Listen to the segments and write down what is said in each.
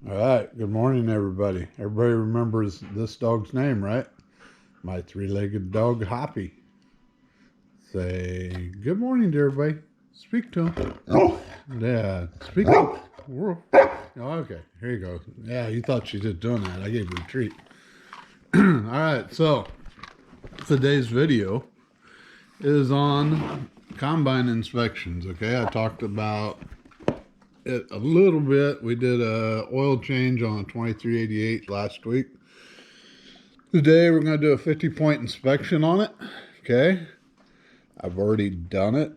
All right, good morning, everybody. Everybody remembers this dog's name, right? My three-legged dog, Hoppy. Say good morning to everybody. Speak to him. Yeah, speak. Oh, okay, here you go. Yeah, you thought she was doing that. I gave her a treat. All right, so today's video is on combine inspections, okay? I talked about it a little bit. We did a oil change on a 2388 last week. Today we're going to do a 50-point inspection on it, okay? I've already done it,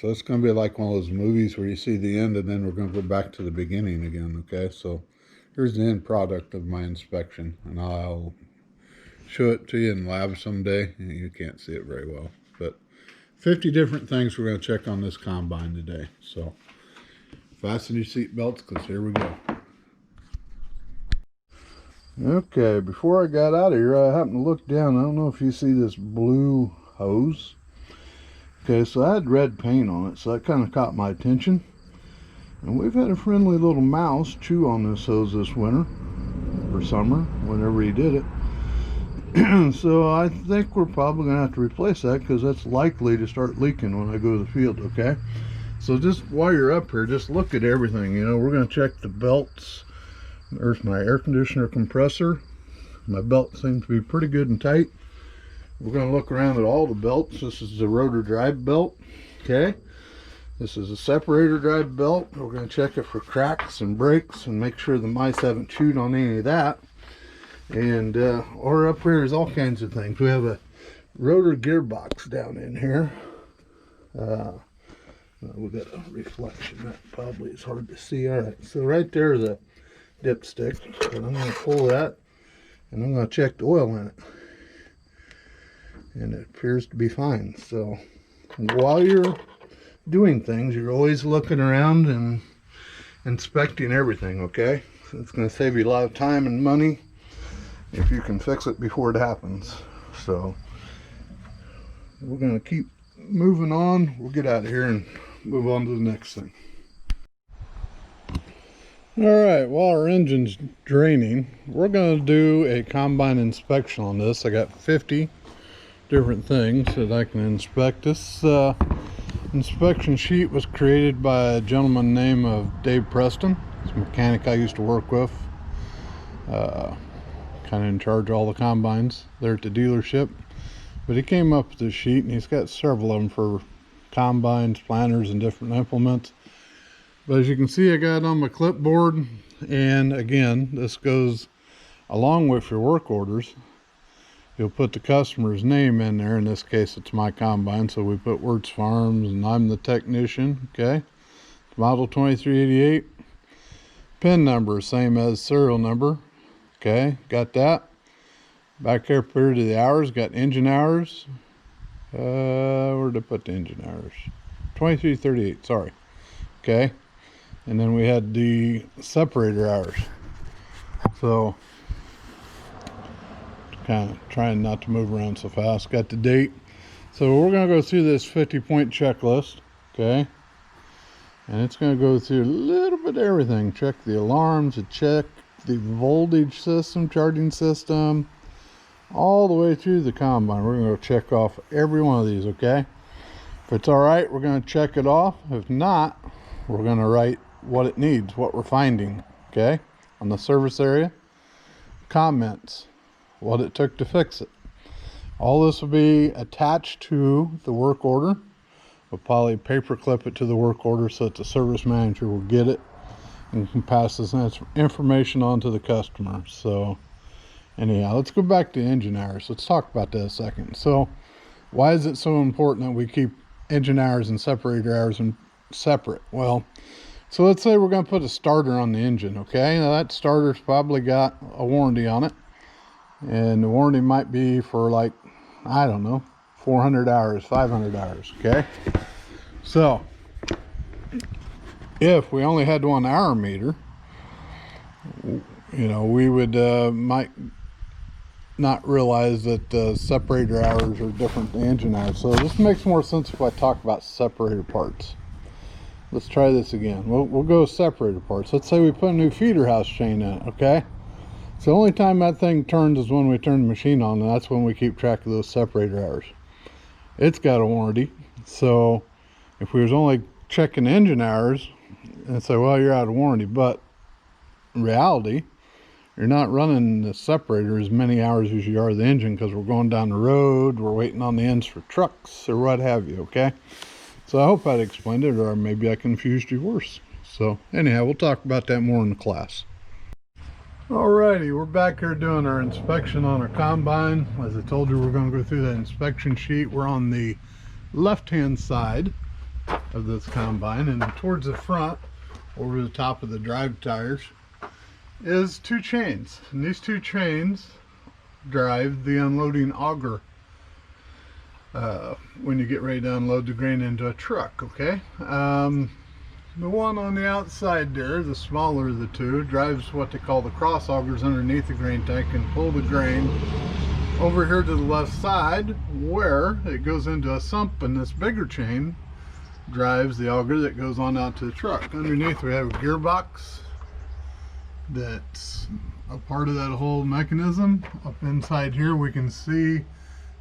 so it's going to be like one of those movies where you see the end and then we're going to go back to the beginning again, okay? So here's the end product of my inspection, and I'll show it to you in lab someday. You can't see it very well, but 50 different things we're going to check on this combine today. So fasten your seat belts, because here we go. Okay, before I got out of here, I happened to look down. I don't know if you see this blue hose. Okay, so I had red paint on it, so that kind of caught my attention. And we've had a friendly little mouse chew on this hose this winter, or summer, whenever he did it. So I think we're probably going to have to replace that, because that's likely to start leaking when I go to the field, okay? So just while you're up here, just look at everything. You know, we're going to check the belts. There's my air conditioner compressor. My belt seems to be pretty good and tight. We're going to look around at all the belts. This is the rotor drive belt, okay? This is a separator drive belt. We're going to check it for cracks and breaks and make sure the mice haven't chewed on any of that. And or up here is all kinds of things. We have a rotor gearbox down in here. We got a reflection that probably is hard to see. All right, so right there is a dipstick, and I'm going to pull that, and I'm going to check the oil in it, and it appears to be fine. So while you're doing things, you're always looking around and inspecting everything, okay? So it's going to save you a lot of time and money if you can fix it before it happens. So we're going to keep moving on. We'll get out of here and move on to the next thing. All right, while our engine's draining, we're going to do a combine inspection on this. I got 50 different things that I can inspect. This inspection sheet was created by a gentleman named Dave Preston. He's a mechanic I used to work with, kind of in charge of all the combines there at the dealership. But he came up with this sheet, and he's got several of them for combines, planters, and different implements. But as you can see, I got it on my clipboard, and again, this goes along with your work orders. You'll put the customer's name in there. In this case, it's my combine, so we put Wirtz Farms, and I'm the technician, okay? Model 2388. PIN number, same as serial number, okay? Got that. Back here, period of the hours, got engine hours. Where did I put the engine hours? 2338, sorry. Okay. And then we had the separator hours. So, kind of trying not to move around so fast. Got the date. So we're going to go through this 50-point checklist. Okay. And it's going to go through a little bit of everything. Check the alarms, check the voltage system, charging system, all the way through the combine. We're going to check off every one of these, okay? If it's all right, we're going to check it off. If not, we're going to write what it needs, what we're finding, okay? On the service area, comments, what it took to fix it. All this will be attached to the work order. We'll probably paper clip it to the work order so that the service manager will get it and can pass this information on to the customer. So anyhow, let's go back to engine hours. Let's talk about that a second. So why is it so important that we keep engine hours and separator hours separate? Well, so let's say we're going to put a starter on the engine, okay? Now that starter's probably got a warranty on it, and the warranty might be for, like, I don't know, 400 hours, 500 hours, okay? So if we only had 1 hour meter, you know, we would might not realize that separator hours are different than engine hours. So this makes more sense if I talk about separator parts. let's try this again. We'll go separator parts. Let's say we put a new feeder house chain in it, okay? So the only time that thing turns is when we turn the machine on, and that's when we keep track of those separator hours. It's got a warranty, so if we was only checking engine hours and say, well, you're out of warranty, but in reality, you're not running the separator as many hours as you are the engine, because we're going down the road, we're waiting on the ends for trucks or what have you, okay? So I hope I'd explained it, or maybe I confused you worse. So anyhow, we'll talk about that more in the class. Alrighty, we're back here doing our inspection on our combine. As I told you, we're going to go through that inspection sheet. We're on the left-hand side of this combine, and towards the front, over the top of the drive tires, is two chains. And these two chains drive the unloading auger when you get ready to unload the grain into a truck, okay? The one on the outside there, the smaller of the two, drives what they call the cross augers underneath the grain tank and pull the grain over here to the left side, where it goes into a sump, and this bigger chain drives the auger that goes on out to the truck. Underneath we have a gearbox that's a part of that whole mechanism. Up inside here we can see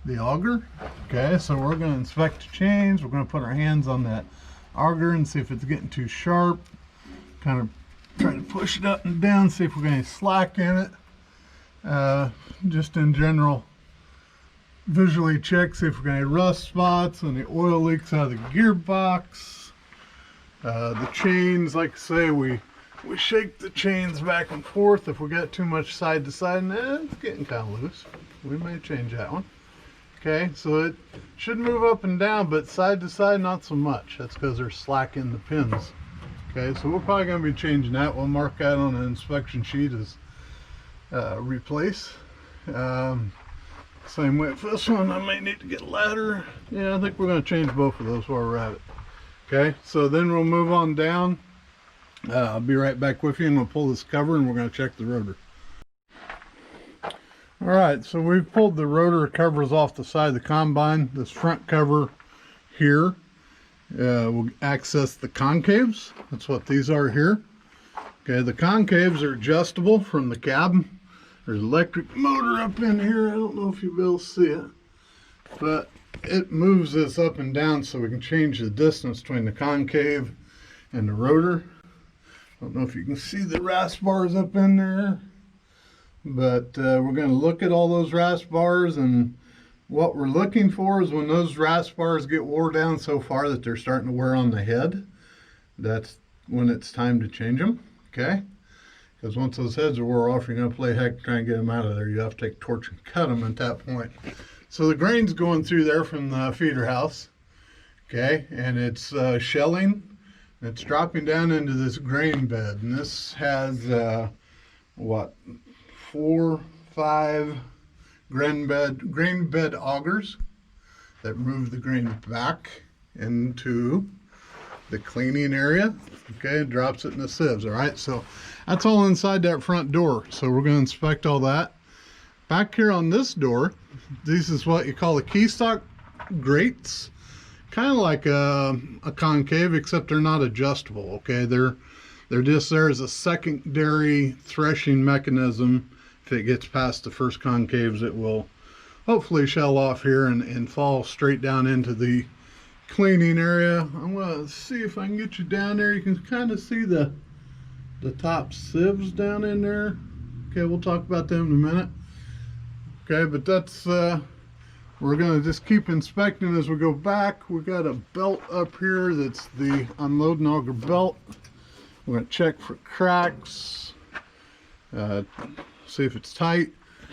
the auger. Okay, so we're going to inspect the chains. We're going to put our hands on that auger and see if it's getting too sharp. Kind of try to push it up and down, see if we're getting slack in it. Just in general, visually check, see if we're getting rust spots and the oil leaks out of the gearbox. The chains, like I say, we shake the chains back and forth. If we got too much side to side, and it's getting kind of loose, we may change that one. Okay, so it should move up and down, but side to side, not so much. That's because they're slack in the pins. Okay, so we're probably going to be changing that. We'll mark that on an inspection sheet as replace. Same way for this one. I may need to get a ladder. Yeah, I think we're going to change both of those while we're at it. Okay, so then we'll move on down. I'll be right back with you, and we'll pull this cover and we're going to check the rotor. Alright, so we've pulled the rotor covers off the side of the combine. This front cover here will access the concaves. That's what these are here. Okay, the concaves are adjustable from the cab. There's an electric motor up in here. I don't know if you'll be able to see it, but it moves this up and down so we can change the distance between the concave and the rotor. I don't know if you can see the rasp bars up in there, but we're going to look at all those rasp bars, and what we're looking for is when those rasp bars get wore down so far that they're starting to wear on the head, that's when it's time to change them, okay? Because once those heads are wore off, you're going to play heck to try and get them out of there. You have to take a torch and cut them at that point. So the grain's going through there from the feeder house, okay, and it's shelling. It's dropping down into this grain bed, and this has what, 4, 5 grain bed augers that move the grain back into the cleaning area. Okay, it drops it in the sieves. All right, so that's all inside that front door. So we're going to inspect all that. Back here on this door, this is what you call the keystock grates. Kind of like a concave, except they're not adjustable. Okay, they're just there as a secondary threshing mechanism. If it gets past the first concaves, it will hopefully shell off here and fall straight down into the cleaning area. I'm going to see if I can get you down there. You can kind of see the top sieves down in there. Okay, we'll talk about them in a minute. Okay, but that's we're going to just keep inspecting as we go back. We've got a belt up here that's the unloading auger belt. We're going to check for cracks, see if it's tight.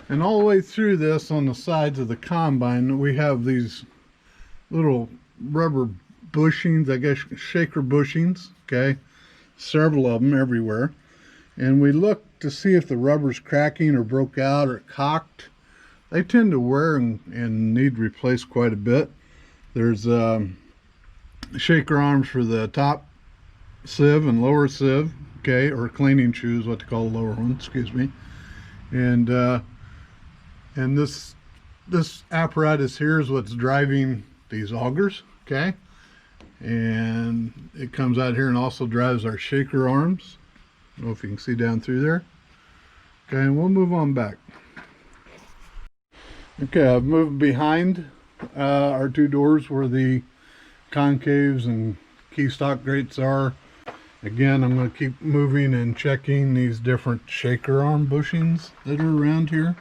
And all the way through this, on the sides of the combine, we have these little rubber bushings, I guess shaker bushings, okay? Several of them everywhere. And we look to see if the rubber's cracking or broke out or cocked. They tend to wear and need replaced quite a bit. There's shaker arms for the top sieve and lower sieve, okay, or cleaning shoes, what they call the lower one, excuse me. And this apparatus here is what's driving these augers, okay? And it comes out here and also drives our shaker arms. I don't know if you can see down through there. Okay, and we'll move on back. Okay, I've moved behind our two doors where the concaves and keystock grates are. Again, I'm going to keep moving and checking these different shaker arm bushings that are around here.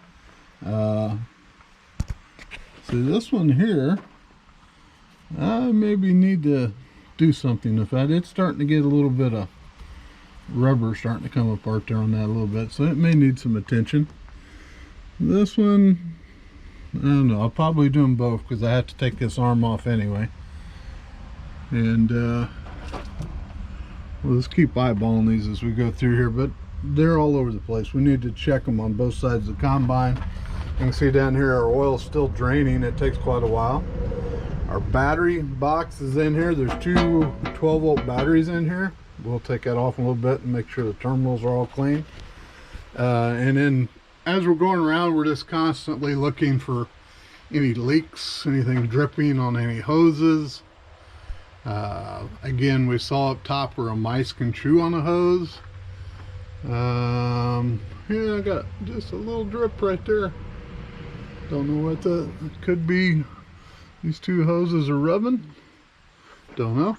See, this one here, I maybe need to do something with that. It's starting to get a little bit of rubber starting to come apart there on that a little bit, so it may need some attention. This one, I don't know, I'll probably do them both because I have to take this arm off anyway. And we'll just keep eyeballing these as we go through here, but they're all over the place. We need to check them on both sides of the combine. You can see down here our oil's still draining. It takes quite a while. Our battery box is in here. There's two 12-volt batteries in here. We'll take that off a little bit and make sure the terminals are all clean. And then as we're going around, we're just constantly looking for any leaks, anything dripping on any hoses. Again, we saw up top where a mice can chew on a hose. Yeah, I got just a little drip right there. Don't know what that could be. These two hoses are rubbing. Don't know.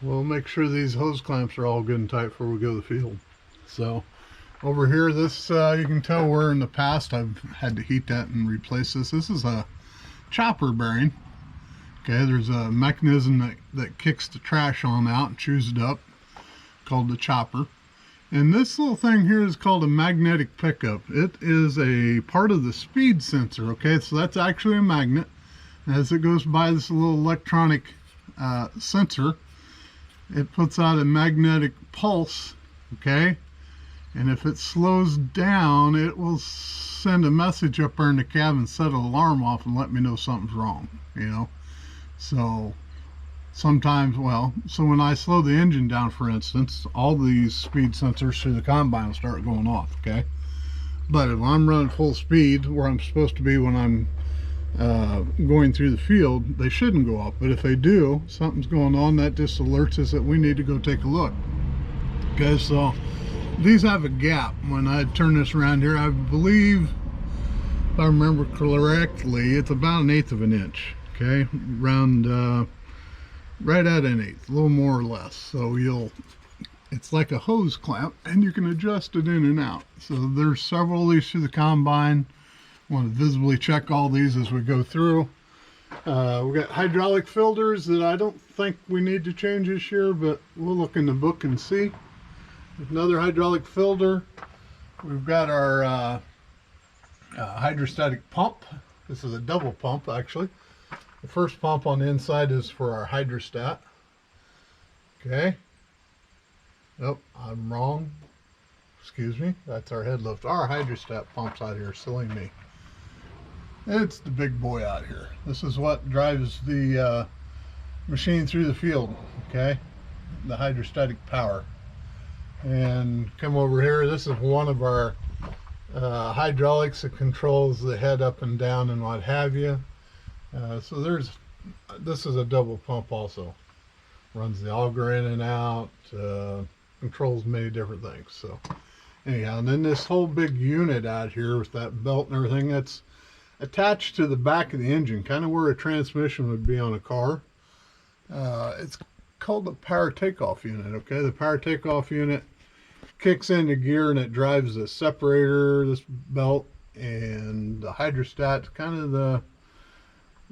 We'll make sure these hose clamps are all good and tight before we go to the field. So over here, this you can tell where in the past I've had to heat that and replace this. This is a chopper bearing. Okay, there's a mechanism that kicks the trash on out and chews it up, called the chopper. And this little thing here is called a magnetic pickup. It is a part of the speed sensor. Okay, so that's actually a magnet. As it goes by this little electronic sensor, it puts out a magnetic pulse. Okay, and if it slows down, it will send a message up there in the cabin, set an alarm off, and let me know something's wrong. You know, so sometimes, well, so when I slow the engine down, for instance, all these speed sensors through the combine will start going off. Okay, but if I'm running full speed where I'm supposed to be when I'm going through the field, they shouldn't go off. But if they do, something's going on, that just alerts us that we need to go take a look. Okay, so these have a gap. When I turn this around here, I believe, if I remember correctly, it's about 1/8 of an inch. Okay, around right at 1/8, a little more or less. So it's like a hose clamp, and you can adjust it in and out. So there's several of these through the combine. Want to visibly check all these as we go through. We got hydraulic filters that I don't think we need to change this year, but we'll look in the book and see. Another hydraulic filter. We've got our hydrostatic pump. This is a double pump, actually. The first pump on the inside is for our hydrostat. Okay. Oh, I'm wrong. Excuse me. That's our head lift. Our hydrostat pump's out here, silly me. It's the big boy out here. This is what drives the machine through the field. Okay, the hydrostatic power. And come over here. This is one of our hydraulics that controls the head up and down and what have you. So this is a double pump also. Runs the auger in and out, controls many different things. So anyhow, and then this whole big unit out here with that belt and everything, that's attached to the back of the engine, kind of where a transmission would be on a car. It's called the power takeoff unit. Okay, the power takeoff unit kicks into gear and it drives the separator, this belt, and the hydrostat.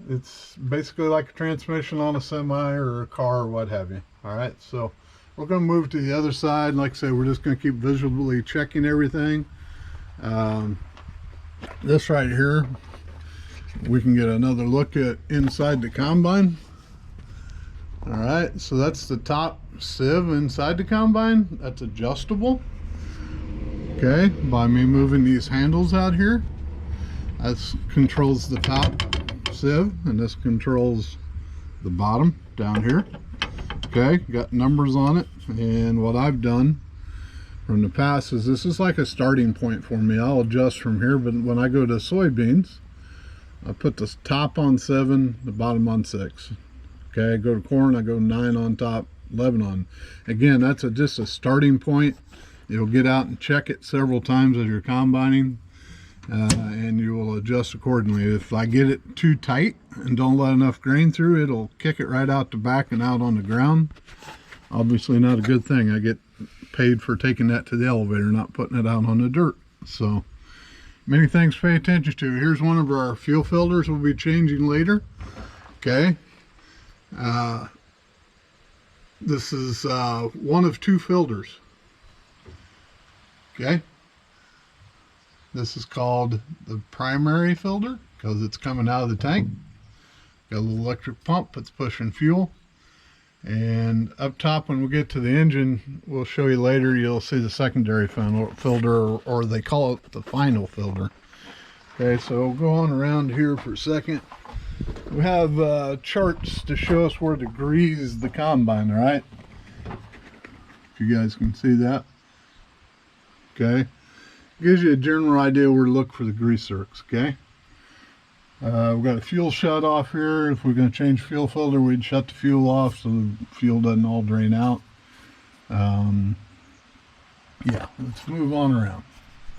It's basically like a transmission on a semi or a car or what have you. All right, so we're going to move to the other side. Like I say, we're just going to keep visually checking everything. This right here, we can get another look at inside the combine. All right, so that's the top sieve inside the combine. That's adjustable. Okay, by me moving these handles out here, that controls the top sieve, and this controls the bottom down here. Okay, got numbers on it, and what I've done from the past is this is like a starting point for me. I'll adjust from here, but when I go to soybeans, I put the top on 7, the bottom on 6. Okay, I go to corn, I go 9 on top, 11 on. Again, that's just a starting point. You'll get out and check it several times as you're combining, and you will adjust accordingly. If I get it too tight and don't let enough grain through, it'll kick it right out the back and out on the ground. Obviously not a good thing. I get paid for taking that to the elevator, not putting it out on the dirt. So many things to pay attention to. Here's one of our fuel filters we'll be changing later. Okay. This is one of 2 filters. Okay. This is called the primary filter because it's coming out of the tank. Got a little electric pump that's pushing fuel. And up top, when we get to the engine, we'll show you later, you'll see the secondary filter, or they call it the final filter. Okay, so we'll go on around here for a second. We have charts to show us where to grease the combine, all right? If you guys can see that. Okay. Gives you a general idea where to look for the grease zerks, okay? We've got a fuel shut off here. If we're going to change fuel filter, we'd shut the fuel off so the fuel doesn't all drain out. Yeah, let's move on around.